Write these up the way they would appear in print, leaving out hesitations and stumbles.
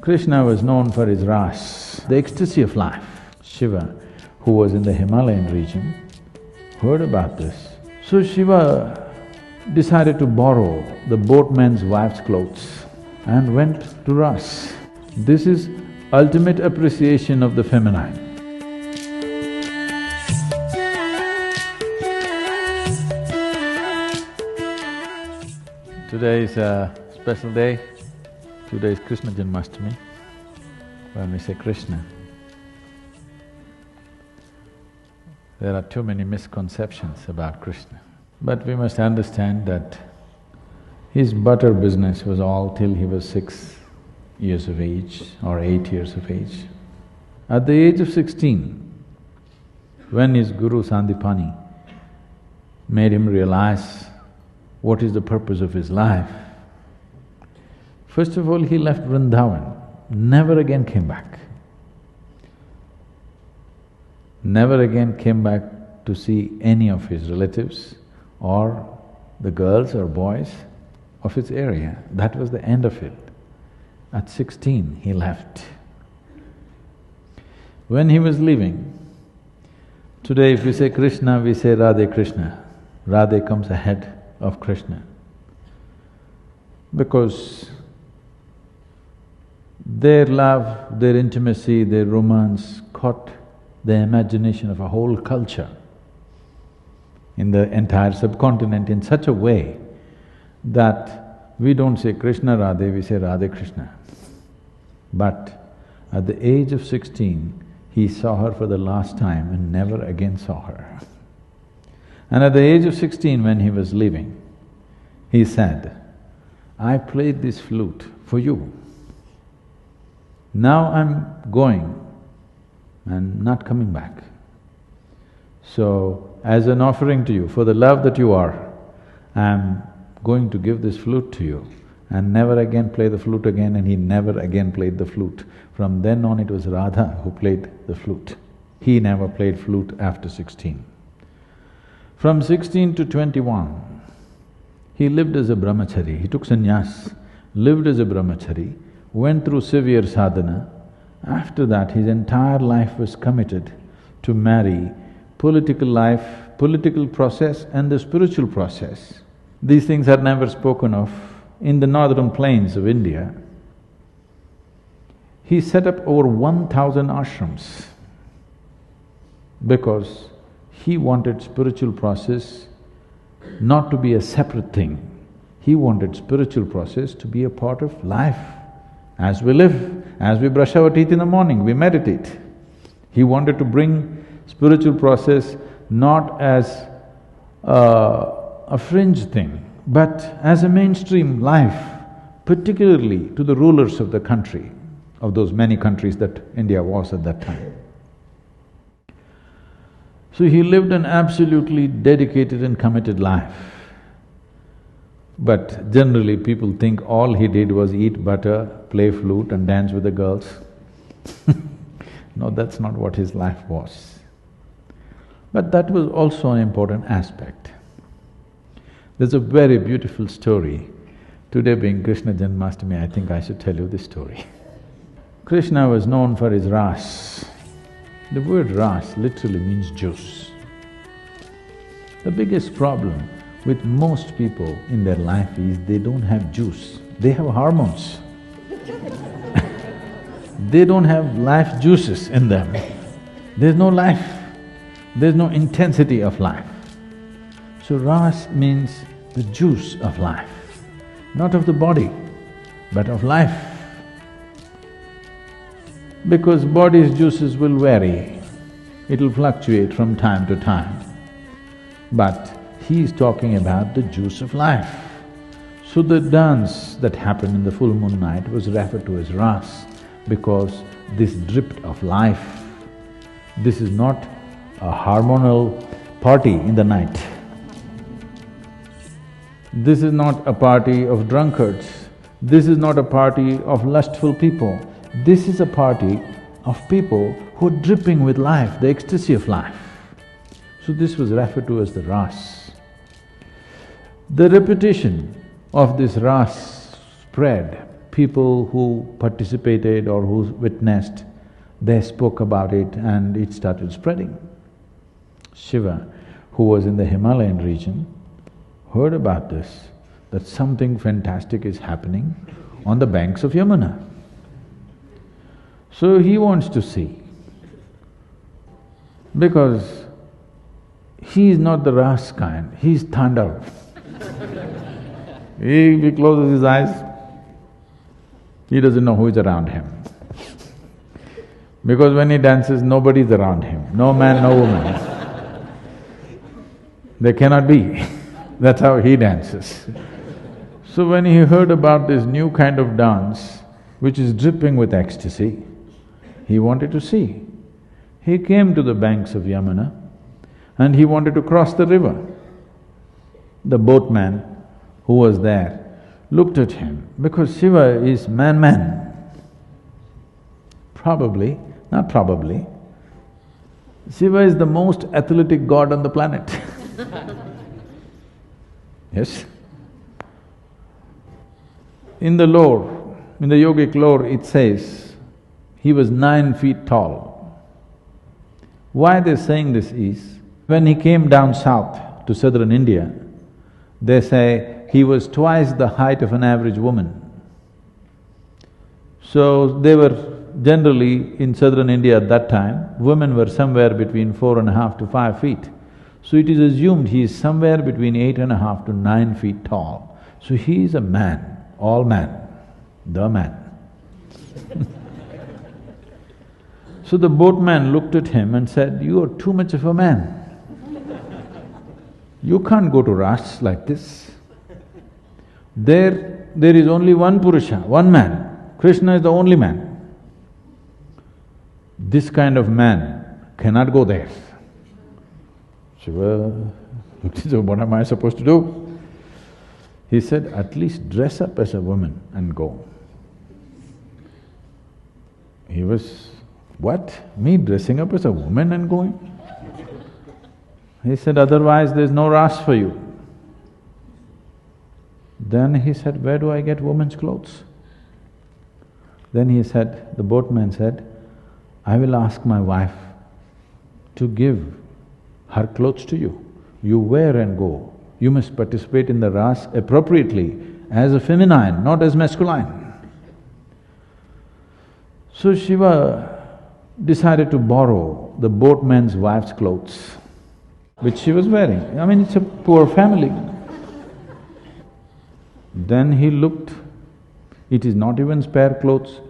Krishna was known for his Raas, the ecstasy of life. Shiva, who was in the Himalayan region, heard about this. So Shiva decided to borrow the boatman's wife's clothes and went to Raas. This is ultimate appreciation of the feminine. Today is a special day. Today is Krishna Janmashtami. When we say Krishna, there are too many misconceptions about Krishna. But we must understand that his butter business was all till he was 6 years of age or 8 years of age. At the age of 16, when his guru Sandipani made him realize what is the purpose of his life, first of all he left Vrindavan, never again came back. Never again came back to see any of his relatives or the girls or boys of his area. That was the end of it. At 16, he left. When he was leaving, today if we say Krishna, we say Radhe Krishna. Radhe comes ahead of Krishna. Because their love, their intimacy, their romance caught the imagination of a whole culture in the entire subcontinent in such a way that we don't say Krishna Radhe, we say Radhe Krishna. But at the age of 16, he saw her for the last time and never again saw her. And at the age of 16, when he was leaving, he said, "I played this flute for you. Now I'm going and not coming back. So, as an offering to you, for the love that you are, I'm going to give this flute to you and never again play the flute again," and he never again played the flute. From then on it was Radha who played the flute. He never played flute after 16. From 16 to 21, he lived as a brahmachari. He took sannyas, lived as a brahmachari, went through severe sadhana. After that, his entire life was committed to marry political life, political process and the spiritual process. These things are never spoken of. In the northern plains of India, he set up over 1,000 ashrams because he wanted spiritual process not to be a separate thing. He wanted spiritual process to be a part of life. As we live, as we brush our teeth in the morning, we meditate. He wanted to bring spiritual process not as a fringe thing, but as a mainstream life, particularly to the rulers of the country, of those many countries that India was at that time. So he lived an absolutely dedicated and committed life. But generally people think all he did was eat butter, play flute and dance with the girls. No, that's not what his life was. But that was also an important aspect. There's a very beautiful story. Today being Krishna Janmashtami, I think I should tell you this story. Krishna was known for his Raas. The word Raas literally means juice. The biggest problem with most people in their life is they don't have juice, they have hormones. They don't have life juices in them. There's no life, there's no intensity of life. So Raas means the juice of life, not of the body, but of life. Because body's juices will vary, it'll fluctuate from time to time. But he is talking about the juice of life. So the dance that happened in the full moon night was referred to as Raas because this dripped of life. This is not a hormonal party in the night. This is not a party of drunkards. This is not a party of lustful people. This is a party of people who are dripping with life, the ecstasy of life. So this was referred to as the Raas. The repetition of this Raas spread. people who participated or who witnessed, they spoke about it and it started spreading. Shiva, who was in the Himalayan region, heard about this, that something fantastic is happening on the banks of Yamuna. So he wants to see, because he is not the Raas kind, he is Tandav. He closes his eyes, he doesn't know who is around him. Because when he dances, nobody is around him, no man, no woman. They cannot be. That's how he dances. So when he heard about this new kind of dance, which is dripping with ecstasy, he wanted to see. He came to the banks of Yamuna and he wanted to cross the river. The boatman who was there looked at him, because Shiva is man. Probably, not probably, Shiva is the most athletic god on the planet. Yes? In the lore, in the yogic lore, it says he was 9 feet tall. Why they're saying this is, when he came down south to southern India, they say he was twice the height of an average woman. So they were generally, in southern India at that time, women were somewhere between 4.5 to 5 feet. So it is assumed he is somewhere between 8.5 to 9 feet tall. So he is a man, all man, the man. So the boatman looked at him and said, "You are too much of a man. You can't go to Raas like this. There is only one Purusha, one man. Krishna is the only man. This kind of man cannot go there." Shiva looked and said, "What am I supposed to do?" He said, "At least dress up as a woman and go." He was, "What? Me dressing up as a woman and going?" He said, "Otherwise there's no Raas for you." Then he said, "Where do I get women's clothes?" Then he said, the boatman said, "I will ask my wife to give her clothes to you. You wear and go. You must participate in the Raas appropriately, as a feminine, not as masculine." So Shiva decided to borrow the boatman's wife's clothes, which she was wearing. I mean, it's a poor family. Then he looked, it is not even spare clothes.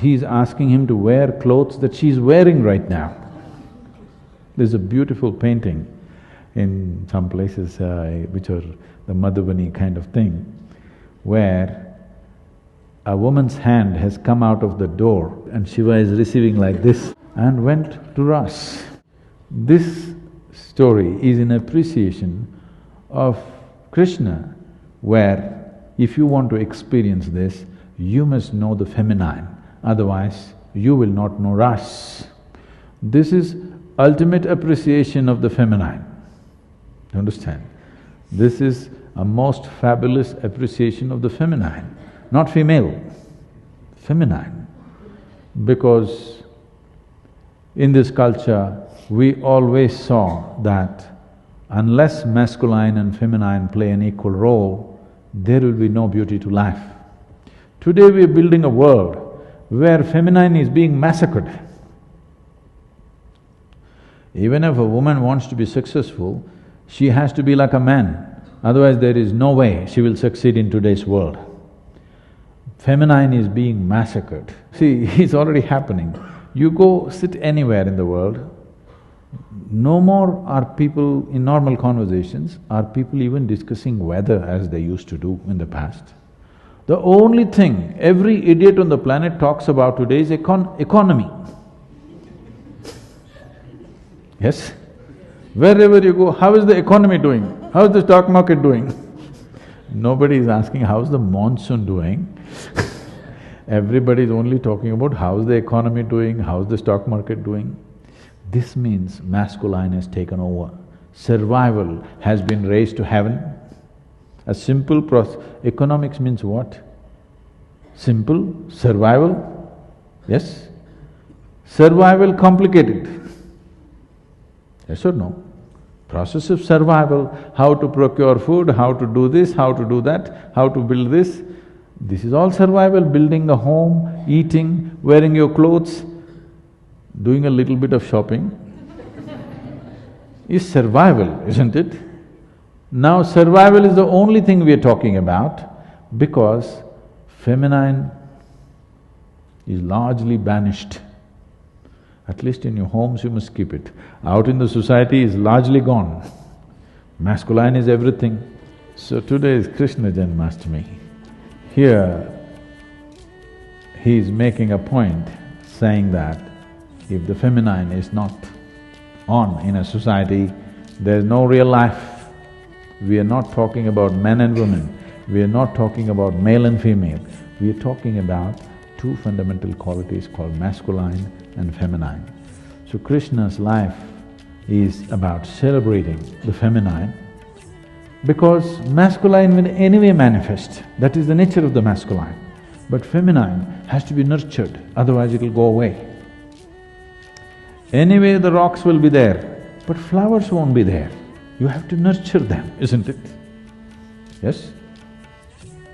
He is asking him to wear clothes that she is wearing right now. There's a beautiful painting in some places which are the Madhubani kind of thing, where a woman's hand has come out of the door and Shiva is receiving like this and went to Raas. This story is in appreciation of Krishna, where if you want to experience this, you must know the feminine, otherwise you will not know Raas. This is ultimate appreciation of the feminine, understand? This is a most fabulous appreciation of the feminine, not female, feminine. Because in this culture, we always saw that unless masculine and feminine play an equal role, there will be no beauty to life. Today we are building a world where feminine is being massacred. Even if a woman wants to be successful, she has to be like a man, otherwise there is no way she will succeed in today's world. Feminine is being massacred. See, it's already happening. You go sit anywhere in the world, no more are people in normal conversations, are people even discussing weather as they used to do in the past. The only thing every idiot on the planet talks about today is economy. Yes? Wherever you go, how is the economy doing? How is the stock market doing? Nobody is asking how's the monsoon doing. Everybody is only talking about how's the economy doing, how's the stock market doing. This means masculine has taken over. Survival has been raised to heaven. A simple process. Economics means what? Simple, survival, yes? Survival complicated, yes or no? Process of survival, how to procure food, how to do this, how to do that, how to build this. This is all survival, building a home, eating, wearing your clothes, doing a little bit of shopping is survival, isn't it? Now survival is the only thing we are talking about because feminine is largely banished. At least in your homes you must keep it. Out in the society is largely gone. Masculine is everything. So today is Krishna Janmashtami. Here, he is making a point saying that if the feminine is not on in a society, there is no real life. We are not talking about men and women, we are not talking about male and female, we are talking about two fundamental qualities called masculine and feminine. So Krishna's life is about celebrating the feminine because masculine will anyway manifest, that is the nature of the masculine. But feminine has to be nurtured, otherwise it will go away. Anyway the rocks will be there, but flowers won't be there. You have to nurture them, isn't it? Yes?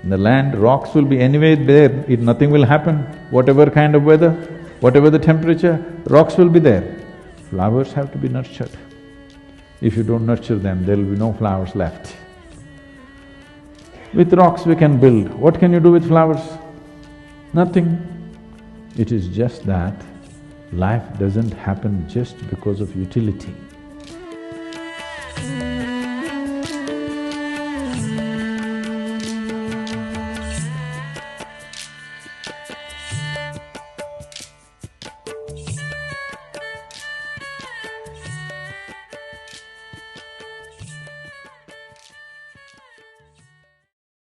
In the land, rocks will be anyway there, nothing will happen. Whatever kind of weather, whatever the temperature, rocks will be there. Flowers have to be nurtured. If you don't nurture them, there will be no flowers left. With rocks we can build. What can you do with flowers? Nothing. It is just that life doesn't happen just because of utility.